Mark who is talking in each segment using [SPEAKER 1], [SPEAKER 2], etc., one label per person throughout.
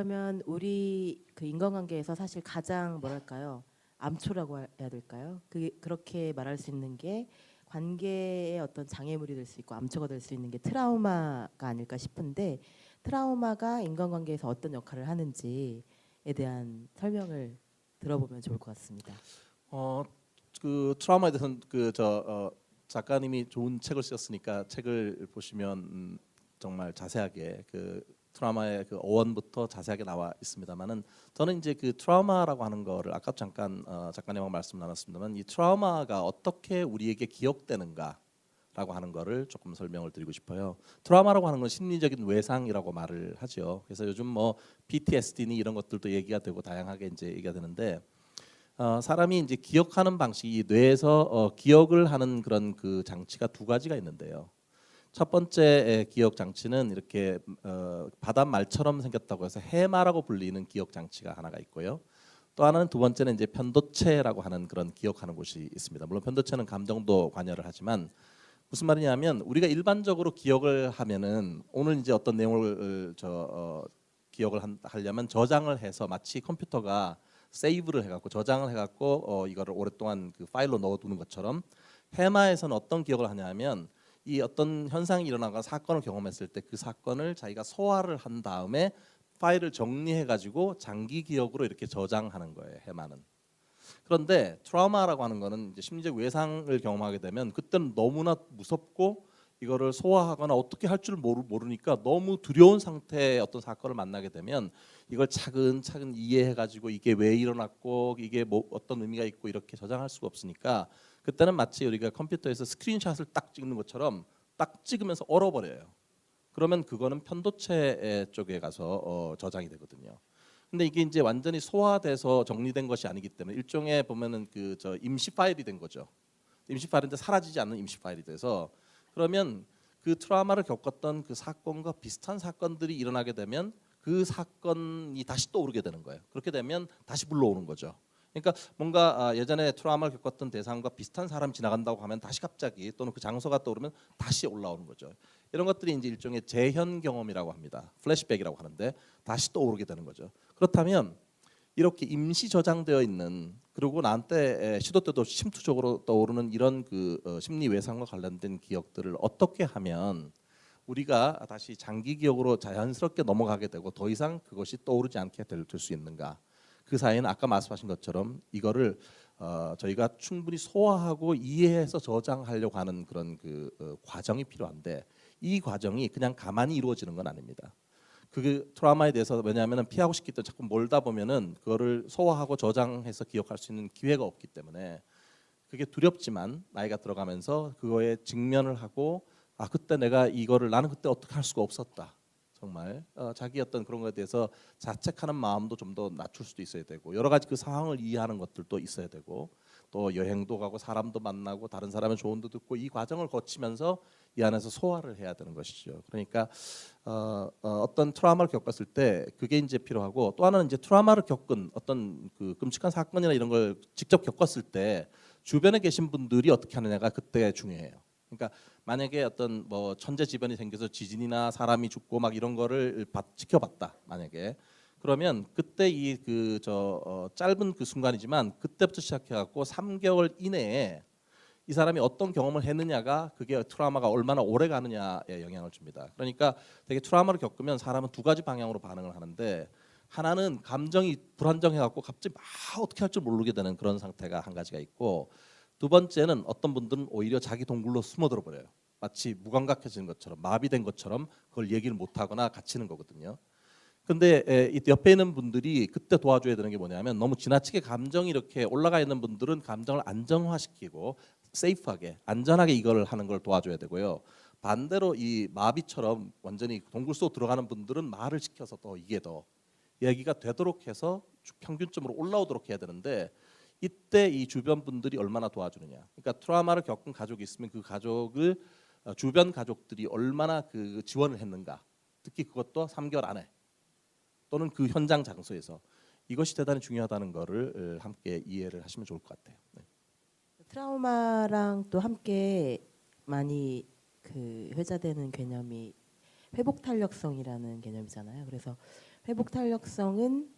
[SPEAKER 1] 그러면 우리 그 인간관계에서 사실 가장 뭐랄까요? 암초라고 해야 될까요? 그렇게 말할 수 있는 게 관계의 어떤 장애물이 될 수 있고 암초가 될 수 있는 게 트라우마가 아닐까 싶은데 트라우마가 인간관계에서 어떤 역할을 하는지에 대한 설명을 들어보면 좋을 것 같습니다.
[SPEAKER 2] 어, 그 트라우마에 대해서는 작가님이 좋은 책을 쓰셨으니까 책을 보시면 정말 자세하게 그 트라우마의 그 어원부터 자세하게 나와 있습니다만은 저는 이제 그 트라우마라고 하는 거를 아까 잠깐 작가님하고 말씀 나눴습니다만 이 트라우마가 어떻게 우리에게 기억되는가 라고 하는 거를 조금 설명을 드리고 싶어요. 트라우마라고 하는 건 심리적인 외상이라고 말을 하죠. 그래서 요즘 뭐 PTSD니 이런 것들도 얘기가 되고 다양하게 이제 얘기가 되는데 사람이 이제 기억하는 방식이 뇌에서 기억을 하는 그런 그 장치가 두 가지가 있는데요. 첫 번째 기억 장치는 이렇게 바닷말처럼 생겼다고 해서 해마라고 불리는 기억 장치가 하나가 있고요. 또 하나는 두 번째는 이제 편도체라고 하는 그런 기억하는 곳이 있습니다. 물론 편도체는 감정도 관여를 하지만 무슨 말이냐면 우리가 일반적으로 기억을 하면은 오늘 이제 어떤 내용을 기억을 하려면 저장을 해서 마치 컴퓨터가 세이브를 해갖고 저장을 해갖고 이거를 오랫동안 그 파일로 넣어두는 것처럼 해마에서는 어떤 기억을 하냐면 이 어떤 현상이 일어나거나 사건을 경험했을 때 그 사건을 자기가 소화를 한 다음에 파일을 정리해가지고 장기 기억으로 이렇게 저장하는 거예요. 해마는. 그런데 트라우마라고 하는 거는 이제 심리적 외상을 경험하게 되면 그때는 너무나 무섭고 이거를 소화하거나 어떻게 할 줄 모르니까 너무 두려운 상태의 어떤 사건을 만나게 되면 이걸 차근차근 이해해가지고 이게 왜 일어났고 이게 뭐 어떤 의미가 있고 이렇게 저장할 수가 없으니까 그때는 마치 우리가 컴퓨터에서 스크린샷을 딱 찍는 것처럼 딱 찍으면서 얼어버려요. 그러면 그거는 편도체 쪽에 가서 저장이 되거든요. 근데 이게 이제 완전히 소화돼서 정리된 것이 아니기 때문에 일종의 보면은 그 저 임시 파일이 된 거죠. 임시 파일인데 사라지지 않는 임시 파일이 돼서 그러면 그 트라우마를 겪었던 그 사건과 비슷한 사건들이 일어나게 되면 그 사건이 다시 떠오르게 되는 거예요. 그렇게 되면 다시 불러오는 거죠. 그러니까 뭔가 예전에 트라우마를 겪었던 대상과 비슷한 사람이 지나간다고 하면 다시 갑자기 또는 그 장소가 떠오르면 다시 올라오는 거죠. 이런 것들이 이제 일종의 재현 경험이라고 합니다. 플래시백이라고 하는데 다시 떠오르게 되는 거죠. 그렇다면 이렇게 임시 저장되어 있는 그리고 나한테 시도 때도 침투적으로 떠오르는 이런 그 심리 외상과 관련된 기억들을 어떻게 하면 우리가 다시 장기 기억으로 자연스럽게 넘어가게 되고 더 이상 그것이 떠오르지 않게 될 수 있는가? 그 사이에는 아까 말씀하신 것처럼 이거를 저희가 충분히 소화하고 이해해서 저장하려고 하는 그런 그 과정이 필요한데 이 과정이 그냥 가만히 이루어지는 건 아닙니다. 그 트라우마에 대해서 왜냐하면 피하고 싶기 때문에 자꾸 몰다 보면은 그거를 소화하고 저장해서 기억할 수 있는 기회가 없기 때문에 그게 두렵지만 나이가 들어가면서 그거에 직면을 하고 아 그때 내가 이거를 나는 그때 어떻게 할 수가 없었다. 정말 자기 어떤 그런 것에 대해서 자책하는 마음도 좀 더 낮출 수도 있어야 되고 여러 가지 그 상황을 이해하는 것들도 있어야 되고 또 여행도 가고 사람도 만나고 다른 사람의 조언도 듣고 이 과정을 거치면서 이 안에서 소화를 해야 되는 것이죠. 그러니까 어떤 트라우마를 겪었을 때 그게 이제 필요하고 또 하나는 이제 트라우마를 겪은 어떤 그 끔찍한 사건이나 이런 걸 직접 겪었을 때 주변에 계신 분들이 어떻게 하느냐가 그때 중요해요. 그러니까 만약에 어떤 뭐 천재지변이 생겨서 지진이나 사람이 죽고 막 이런 거를 지켜봤다 만약에 그러면 그때 이 그 짧은 그 순간이지만 그때부터 시작해갖고 3개월 이내에 이 사람이 어떤 경험을 했느냐가 그게 트라우마가 얼마나 오래 가느냐에 영향을 줍니다. 그러니까 되게 트라우마를 겪으면 사람은 두 가지 방향으로 반응을 하는데 하나는 감정이 불안정해갖고 갑자기 막 어떻게 할 줄 모르게 되는 그런 상태가 한 가지가 있고 두 번째는 어떤 분들은 오히려 자기 동굴로 숨어들어 버려요. 마치 무감각해지는 것처럼 마비된 것처럼 그걸 얘기를 못하거나 갇히는 거거든요. 근데 이 옆에 있는 분들이 그때 도와줘야 되는 게 뭐냐면 너무 지나치게 감정이 이렇게 올라가 있는 분들은 감정을 안정화시키고 세이프하게 안전하게 이걸 하는 걸 도와줘야 되고요. 반대로 이 마비처럼 완전히 동굴 속 들어가는 분들은 말을 시켜서 더 이게 더 얘기가 되도록 해서 평균점으로 올라오도록 해야 되는데 이때 이 주변 분들이 얼마나 도와주느냐. 그러니까 트라우마를 겪은 가족이 있으면 그 가족을 주변 가족들이 얼마나 그 지원을 했는가. 특히 그것도 3개월 안에 또는 그 현장 장소에서 이것이 대단히 중요하다는 거를 함께 이해를 하시면 좋을 것 같아요. 네.
[SPEAKER 1] 트라우마랑 또 함께 많이 그 회자되는 개념이 회복 탄력성이라는 개념이잖아요. 그래서 회복 탄력성은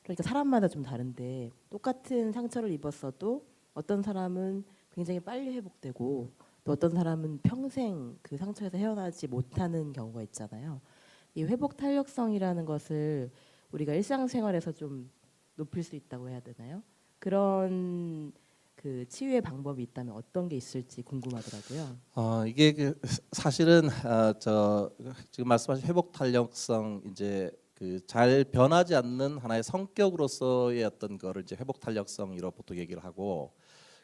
[SPEAKER 1] 그러니까 사람마다 좀 다른데 똑같은 상처를 입었어도 어떤 사람은 굉장히 빨리 회복되고 또 어떤 사람은 평생 그 상처에서 헤어나지 못하는 경우가 있잖아요. 이 회복 탄력성이라는 것을 우리가 일상생활에서 좀 높일 수 있다고 해야 되나요? 그런 그 치유의 방법이 있다면 어떤 게 있을지 궁금하더라고요.
[SPEAKER 2] 이게 사실은 저 지금 말씀하신 회복 탄력성 이제 그 잘 변하지 않는 하나의 성격으로서의 어떤 거를 이제 회복 탄력성이라고 보통 얘기를 하고,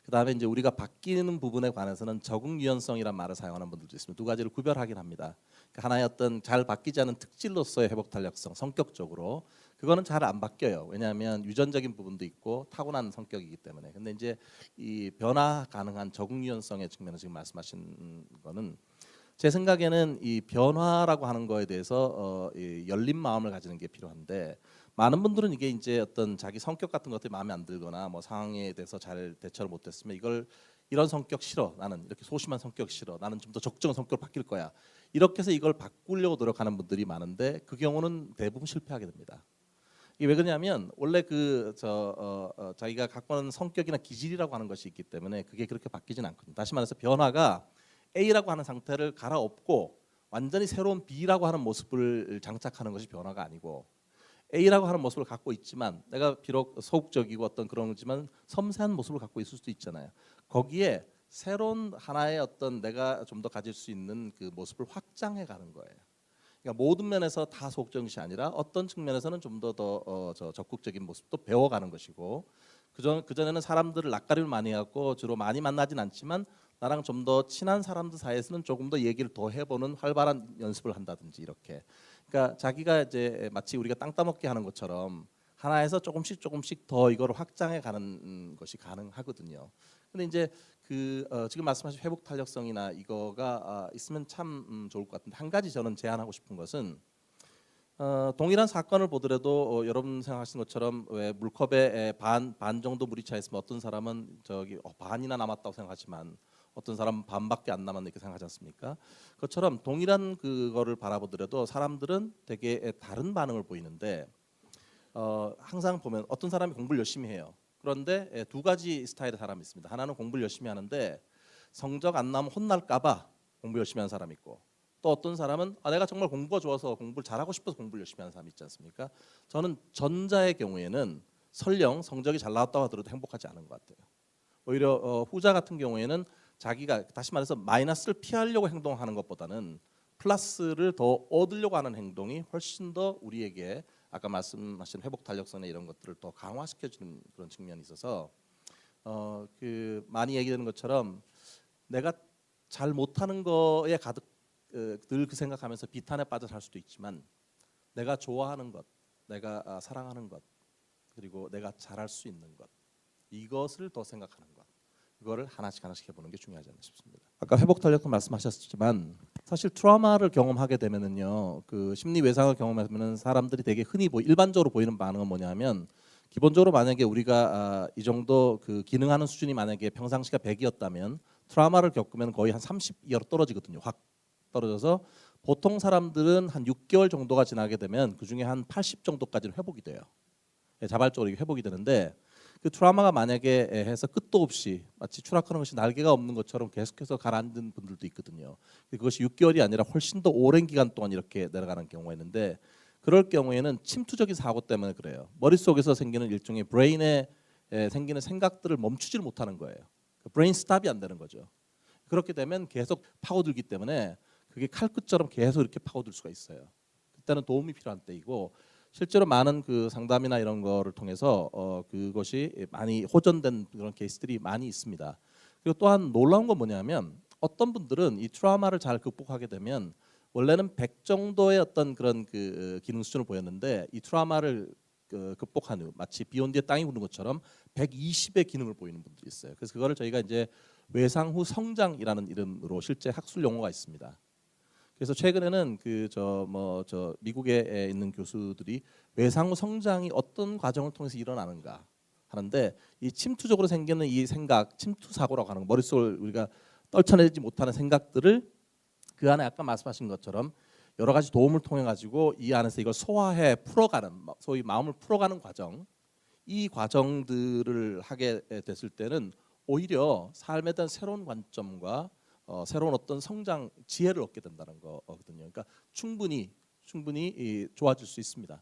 [SPEAKER 2] 그다음에 이제 우리가 바뀌는 부분에 관해서는 적응 유연성이란 말을 사용하는 분들도 있습니다. 두 가지를 구별하긴 합니다. 그러니까 하나의 어떤 잘 바뀌지 않은 특질로서의 회복 탄력성, 성격적으로 그거는 잘 안 바뀌어요. 왜냐하면 유전적인 부분도 있고 타고난 성격이기 때문에. 근데 이제 이 변화 가능한 적응 유연성의 측면에서 지금 말씀하신 거는 제 생각에는 이 변화라고 하는 거에 대해서 이 열린 마음을 가지는 게 필요한데, 많은 분들은 이게 이제 어떤 자기 성격 같은 것들이 마음에 안 들거나 뭐 상황에 대해서 잘 대처를 못했으면 이걸 이런 성격 싫어, 나는 이렇게 소심한 성격 싫어, 나는 좀 더 적극적인 성격으로 바뀔 거야, 이렇게 해서 이걸 바꾸려고 노력하는 분들이 많은데 그 경우는 대부분 실패하게 됩니다. 이게 왜 그러냐면 원래 자기가 갖고 있는 성격이나 기질이라고 하는 것이 있기 때문에 그게 그렇게 바뀌진 않거든요. 다시 말해서 변화가 A라고 하는 상태를 갈아엎고 완전히 새로운 B라고 하는 모습을 장착하는 것이 변화가 아니고, A라고 하는 모습을 갖고 있지만 내가 비록 소극적이고 어떤 그런 거지만 섬세한 모습을 갖고 있을 수도 있잖아요. 거기에 새로운 하나의 어떤 내가 좀 더 가질 수 있는 그 모습을 확장해 가는 거예요. 그러니까 모든 면에서 다 소극적인 것이 아니라 어떤 측면에서는 좀 더 적극적인 모습도 배워가는 것이고, 그전에는 사람들을 낯가림을 많이 하고 주로 많이 만나진 않지만 나랑 좀 더 친한 사람들 사이에서는 조금 더 얘기를 더 해보는 활발한 연습을 한다든지, 이렇게. 그러니까 자기가 이제 마치 우리가 땅 따먹기 하는 것처럼 하나에서 조금씩 더 이걸 확장해 가는 것이 가능하거든요. 근데 이제 지금 말씀하신 회복 탄력성이나 이거가 있으면 참 좋을 것 같은데, 한 가지 저는 제안하고 싶은 것은 동일한 사건을 보더라도 여러분 생각하시는 것처럼 왜 물컵에 반 정도 물이 차 있으면 어떤 사람은 반이나 남았다고 생각하지만 어떤 사람은 반밖에 안 남았네 이렇게 생각하지 않습니까? 그것처럼 동일한 그거를 바라보더라도 사람들은 되게 다른 반응을 보이는데, 항상 보면 어떤 사람이 공부를 열심히 해요. 그런데 두 가지 스타일의 사람이 있습니다. 하나는 공부를 열심히 하는데 성적 안 나오면 혼날까봐 공부 열심히 하는 사람이 있고, 또 어떤 사람은 내가 정말 공부가 좋아서 공부를 잘하고 싶어서 공부를 열심히 하는 사람이 있지 않습니까? 저는 전자의 경우에는 설령 성적이 잘 나왔다고 하더라도 행복하지 않은 것 같아요. 오히려 후자 같은 경우에는 자기가 다시 말해서 마이너스를 피하려고 행동하는 것보다는 플러스를 더 얻으려고 하는 행동이 훨씬 더 우리에게 아까 말씀하신 회복 탄력성이나 이런 것들을 더 강화시켜주는 그런 측면이 있어서 많이 얘기되는 것처럼 내가 잘 못하는 거에 가득 늘 그 생각하면서 비탄에 빠져 살 수도 있지만 내가 좋아하는 것, 내가 사랑하는 것, 그리고 내가 잘할 수 있는 것, 이것을 더 생각하는 것, 그거를 하나씩 해보는 게 중요하지 않나 싶습니다. 아까 회복 탄력성 말씀하셨지만 사실 트라우마를 경험하게 되면은요, 그 심리 외상을 경험하면은 사람들이 되게 흔히 일반적으로 보이는 반응은 뭐냐면, 기본적으로 만약에 우리가 이 정도 그 기능하는 수준이 만약에 평상시가 100이었다면 트라우마를 겪으면 거의 한 30 이하로 떨어지거든요. 확 떨어져서 보통 사람들은 한 6개월 정도가 지나게 되면 그 중에 한 80 정도까지는 회복이 돼요. 자발적으로 회복이 되는데, 그 트라우마가 만약에 해서 끝도 없이 마치 추락하는 것이 날개가 없는 것처럼 계속해서 가라앉는 분들도 있거든요. 그것이 6개월이 아니라 훨씬 더 오랜 기간 동안 이렇게 내려가는 경우가 있는데, 그럴 경우에는 침투적인 사고 때문에 그래요. 머릿속에서 생기는 일종의 브레인에 생기는 생각들을 멈추질 못하는 거예요. 브레인 스탑이 안 되는 거죠. 그렇게 되면 계속 파고들기 때문에 그게 칼끝처럼 계속 이렇게 파고들 수가 있어요. 그때는 도움이 필요한 때이고, 실제로 많은 그 상담이나 이런 거를 통해서 그것이 많이 호전된 그런 케이스들이 많이 있습니다. 그리고 또한 놀라운 건 뭐냐면, 어떤 분들은 이 트라우마를 잘 극복하게 되면 원래는 100 정도의 어떤 그런 그 기능 수준을 보였는데 이 트라우마를 극복한 후 마치 비 온 뒤에 땅이 굳는 것처럼 120의 기능을 보이는 분들이 있어요. 그래서 그거를 저희가 이제 외상 후 성장이라는 이름으로 실제 학술 용어가 있습니다. 그래서 최근에는 미국에 있는 교수들이 외상 후 성장이 어떤 과정을 통해서 일어나는가 하는데, 이 침투적으로 생기는 이 생각, 침투 사고라고 하는 머릿속을 우리가 떨쳐내지 못하는 생각들을 그 안에 아까 말씀하신 것처럼 여러 가지 도움을 통해 가지고 이 안에서 이걸 소화해 풀어가는 소위 마음을 풀어가는 과정, 이 과정들을 하게 됐을 때는 오히려 삶에 대한 새로운 관점과 새로운 어떤 성장 지혜를 얻게 된다는 거거든요. 그러니까 충분히 좋아질 수 있습니다.